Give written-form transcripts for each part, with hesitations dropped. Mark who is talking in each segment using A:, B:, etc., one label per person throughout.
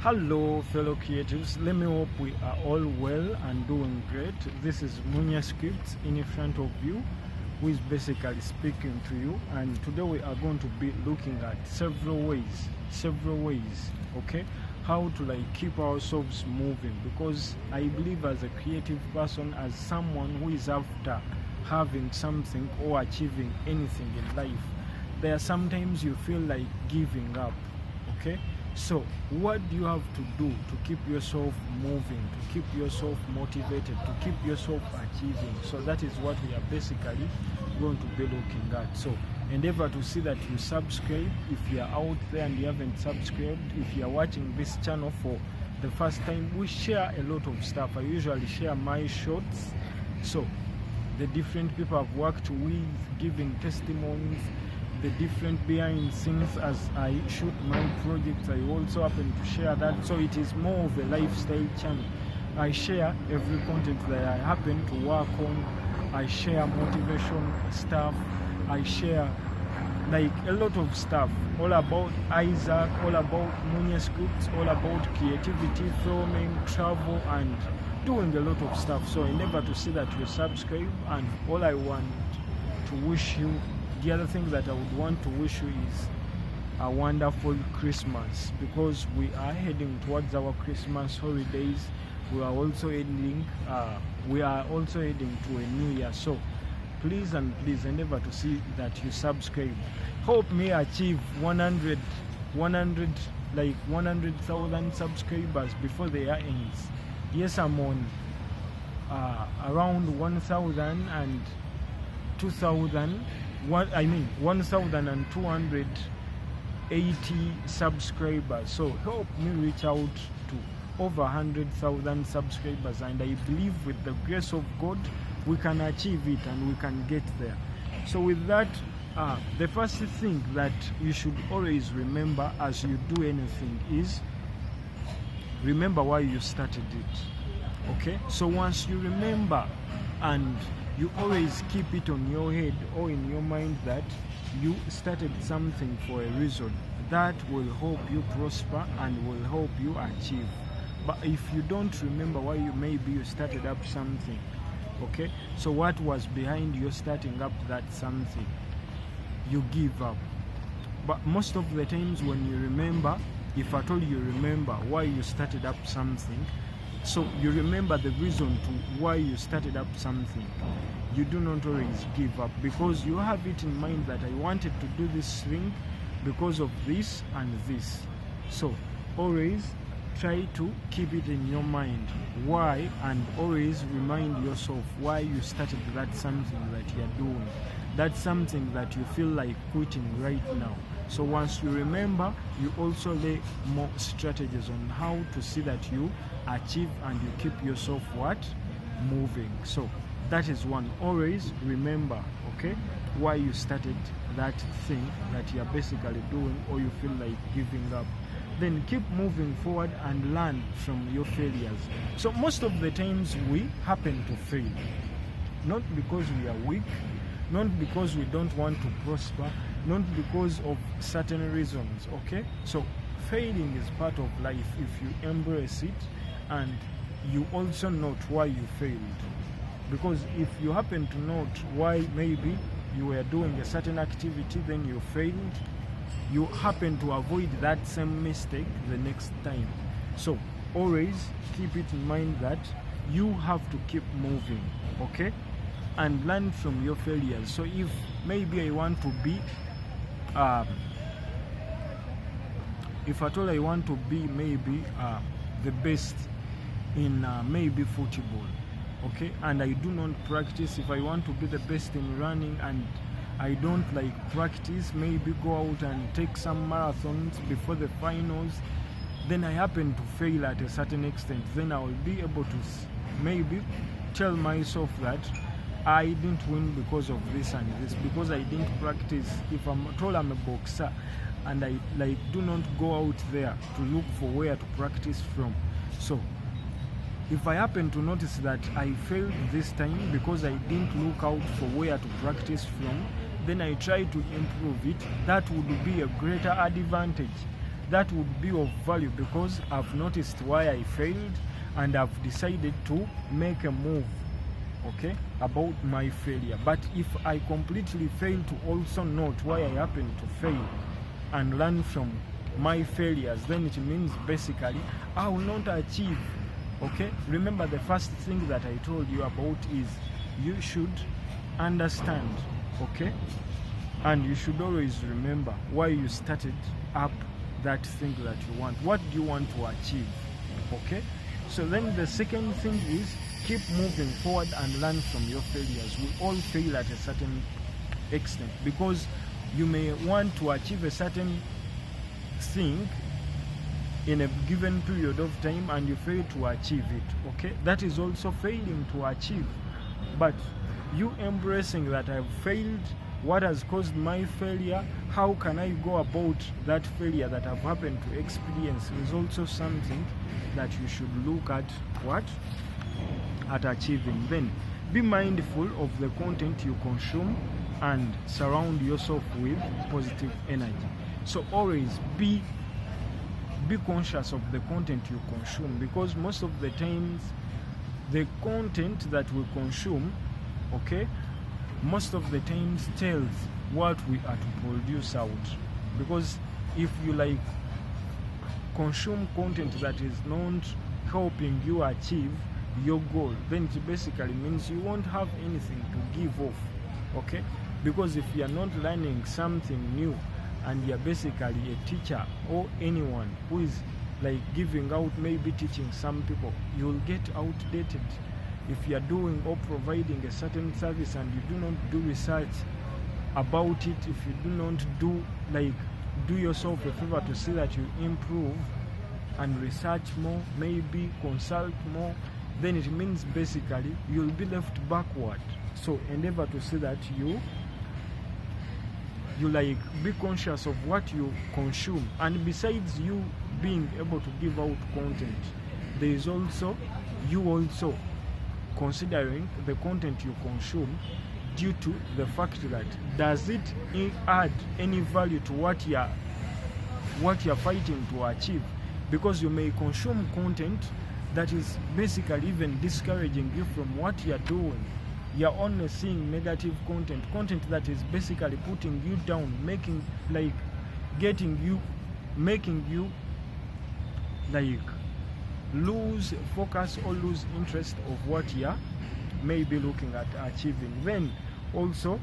A: Hello fellow creatives, let me hope we are all well and doing great. This is MUCIAN Scripts in front of you, who is basically speaking to you, and today we are going to be looking at several ways, okay, how to keep ourselves moving, because I believe as a creative person, as someone who is after having something or achieving anything in life, there are sometimes you feel like giving up, okay. So what do you have to do to keep yourself moving, to keep yourself motivated, to keep yourself achieving? So that is what we are basically going to be looking at. So endeavor to see that you subscribe if you are out there and you haven't subscribed. If you are watching this channel for the first time, we share a lot of stuff. I usually share my shorts, so the different people I've worked with, giving testimonies, the different behind scenes as I shoot my projects. I also happen to share that, so it is more of a lifestyle channel. I share every content that I happen to work on. I share motivation stuff, I share a lot of stuff, all about Isaac, all about MUCIAN Scripts, all about creativity, filming, travel, and doing a lot of stuff. So endeavor to see that you subscribe, and all I want to wish you, the other thing that I would want to wish you is a wonderful Christmas, because we are heading towards our Christmas holidays. We are also heading to a new year. So please endeavor to see that you subscribe. Help me achieve 100,000 subscribers before the year ends. Yes, I'm on around 1,280 subscribers. So help me reach out to over 100,000 subscribers, and I believe with the grace of God we can achieve it and we can get there. So with that, the first thing that you should always remember as you do anything is remember why you started it, okay? So once you remember and you always keep it on your head or in your mind that you started something for a reason, that will help you prosper and will help you achieve. But if you don't remember why you started up something, okay, so what was behind you starting up that something, you give up. But most of the times when you remember, if at all you remember why you started up something, so you remember the reason to why you started up something, you do not always give up, because you have it in mind that I wanted to do this thing because of this and this. So always try to keep it in your mind why, and always remind yourself why you started that something that you're doing, that's something that you feel like quitting right now. So once you remember, you also lay more strategies on how to see that you achieve and you keep yourself moving. So that is one. Always remember, okay, why you started that thing that you're basically doing, or you feel like giving up. Then keep moving forward and learn from your failures. So most of the times we happen to fail, not because we are weak, not because we don't want to prosper, not because of certain reasons, okay? So failing is part of life if you embrace it and you also note why you failed. Because if you happen to note why maybe you were doing a certain activity, then you failed, you happen to avoid that same mistake the next time. So always keep it in mind that you have to keep moving, okay, and learn from your failures. So if maybe I want to be if at all I want to be maybe the best in maybe football, okay, and I do not practice. If I want to be the best in running and I don't practice, maybe go out and take some marathons before the finals, then I happen to fail at a certain extent, then I will be able to maybe tell myself that I didn't win because of this and this, because I didn't practice. If I'm told I'm a boxer and I do not go out there to look for where to practice from, so if I happen to notice that I failed this time because I didn't look out for where to practice from, then I try to improve it. That would be a greater advantage that would be of value, because I've noticed why I failed and I've decided to make a move, okay, about my failure. But if I completely fail to also note why I happen to fail and learn from my failures, then it means basically I will not achieve. Okay, remember the first thing that I told you about is you should understand, okay, and you should always remember why you started up that thing that you want. What do you want to achieve? Okay, so then the second thing is keep moving forward and learn from your failures. We all fail at a certain extent, because you may want to achieve a certain thing in a given period of time and you fail to achieve it. Okay, that is also failing to achieve. But you embracing that I've failed, what has caused my failure, how can I go about that failure that I've happened to experience, is also something that you should look at achieving. Then be mindful of the content you consume and surround yourself with positive energy. So always be conscious of the content you consume, because most of the times the content that we consume, okay, most of the times tells what we are to produce out. Because if you like consume content that is not helping you achieve your goal, then it basically means you won't have anything to give off. Okay, because if you are not learning something new and you're basically a teacher or anyone who is like giving out, maybe teaching some people, you'll get outdated. If you're doing or providing a certain service and you do not do research about it, if you do not do yourself a favor to see that you improve and research more, maybe consult more, then it means basically you'll be left backward. So endeavor to see that you be conscious of what you consume. And besides you being able to give out content, there is also you also considering the content you consume due to the fact that does it add any value to what you're fighting to achieve. Because you may consume content that is basically even discouraging you from what you're doing. You're only seeing negative content that is basically putting you down, making you lose focus or lose interest of what you're maybe looking at achieving. Then also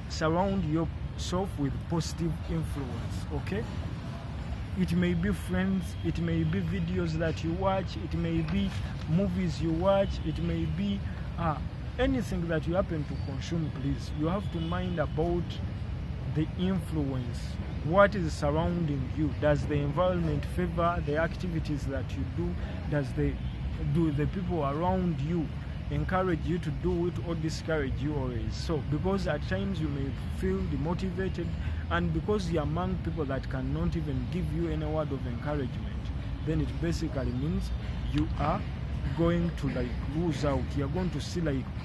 A: surround yourself with positive influence. Okay, it may be friends, it may be videos that you watch, it may be movies you watch, it may be anything that you happen to consume. Please, you have to mind about the influence. What is surrounding you? Does the environment favor the activities that you do? Do the people around you encourage you to do it or discourage you always? So because at times you may feel demotivated, and because you're among people that cannot even give you any word of encouragement, then it basically means you are going to lose out. You're going to see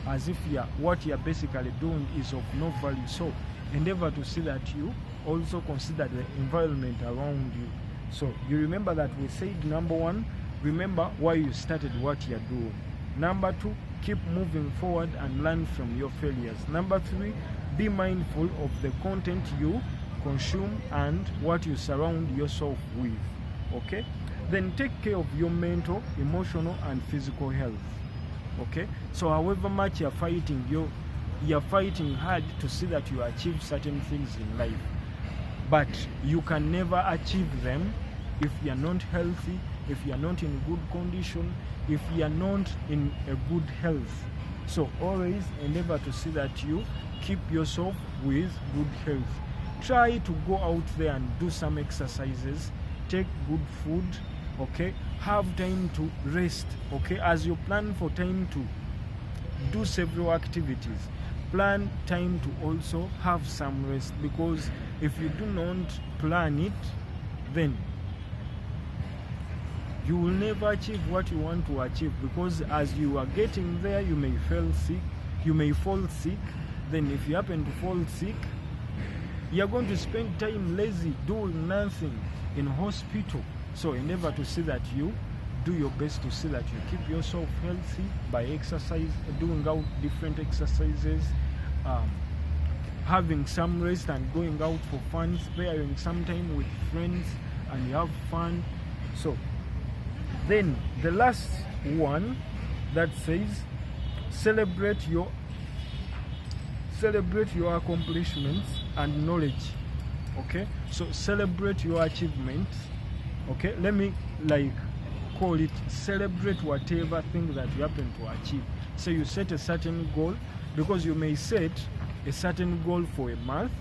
A: as if what you're basically doing is of no value. So endeavor to see that you also consider the environment around you. So you remember that we said, number one, remember why you started what you're doing. Number two, keep moving forward and learn from your failures. Number three, be mindful of the content you consume and what you surround yourself with. Okay, then take care of your mental, emotional and physical health. Okay, so however much you're fighting hard to see that you achieve certain things in life, but you can never achieve them if you're not healthy, if you're not in good condition, if you're not in a good health. So always endeavor to see that you keep yourself with good health. Try to go out there and do some exercises, take good food, okay, have time to rest. Okay, as you plan for time to do several activities, plan time to also have some rest, because if you do not plan it, then you will never achieve what you want to achieve. Because as you are getting there, you may fall sick. Then if you happen to fall sick, You're going to spend time lazy doing nothing in hospital. So endeavor to see that you do your best to see that you keep yourself healthy by exercise, doing out different exercises, having some rest and going out for fun, sparing some time with friends and you have fun. So then the last one that says celebrate your accomplishments and knowledge. Okay, so celebrate your achievements. Okay, let me call it celebrate whatever thing that you happen to achieve. So you set a certain goal, because you may set a certain goal for a month,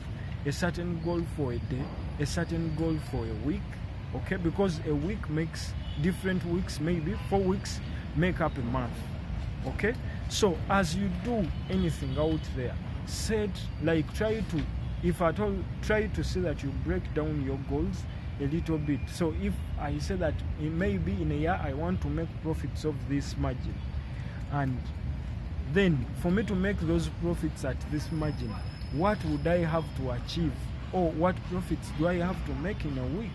A: a certain goal for a day, a certain goal for a week. Okay, because a week makes different weeks, maybe 4 weeks make up a month. Okay, so as you do anything out there, set try to, if at all, try to see that you break down your goals a little bit. So if I say that maybe in a year I want to make profits of this margin, and then for me to make those profits at this margin, what would I have to achieve, or what profits do I have to make in a week?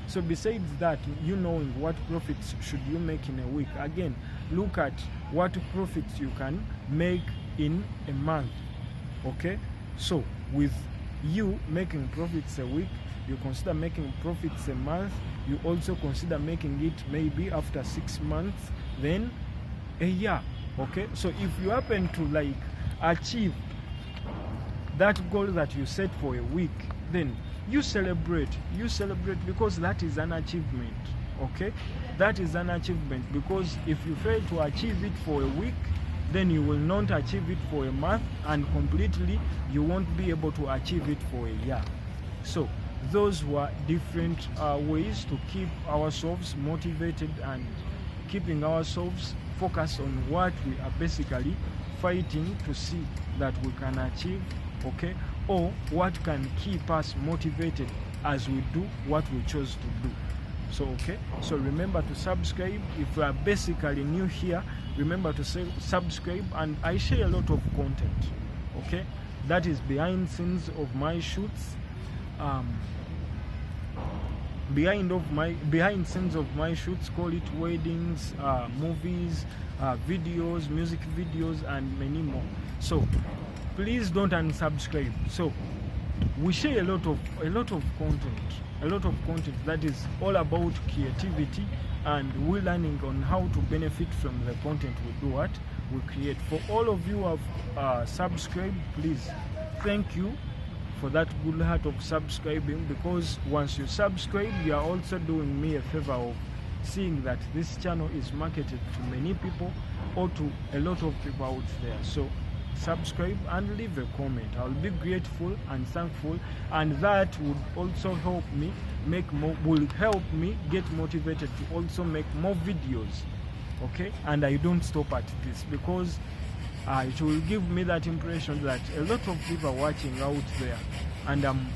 A: So besides that, you knowing what profits should you make in a week, again look at what profits you can make in a month. Okay, so with you making profits a week, you consider making profits a month, you also consider making it maybe after 6 months, then a year. Okay, so if you happen to achieve that goal that you set for a week, then you celebrate, because that is an achievement. Okay, that is an achievement, because if you fail to achieve it for a week, then you will not achieve it for a month, and completely you won't be able to achieve it for a year. So those were different ways to keep ourselves motivated and keeping ourselves focused on what we are basically fighting to see that we can achieve. Okay, or what can keep us motivated as we do what we chose to do. So okay, so remember to subscribe. If you are basically new here, remember to subscribe, and I share a lot of content. Okay, that is behind scenes of my shoots, behind scenes of my shoots, call it weddings, movies, videos, music videos, and many more. So please don't unsubscribe. So we share a lot of content that is all about creativity, and we're learning on how to benefit from the content we create. For all of you who have subscribed, please, thank you for that good heart of subscribing, because once you subscribe, you are also doing me a favor of seeing that this channel is marketed to many people, or to a lot of people out there. So subscribe and leave a comment. I'll be grateful and thankful, and that would also help me get motivated to also make more videos. Okay, and I don't stop at this, because it will give me that impression that a lot of people are watching out there, and I'm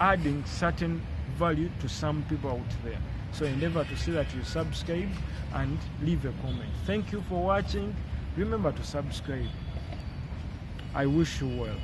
A: adding certain value to some people out there. So endeavor to see that you subscribe and leave a comment. Thank you for watching. Remember to subscribe. I wish you well.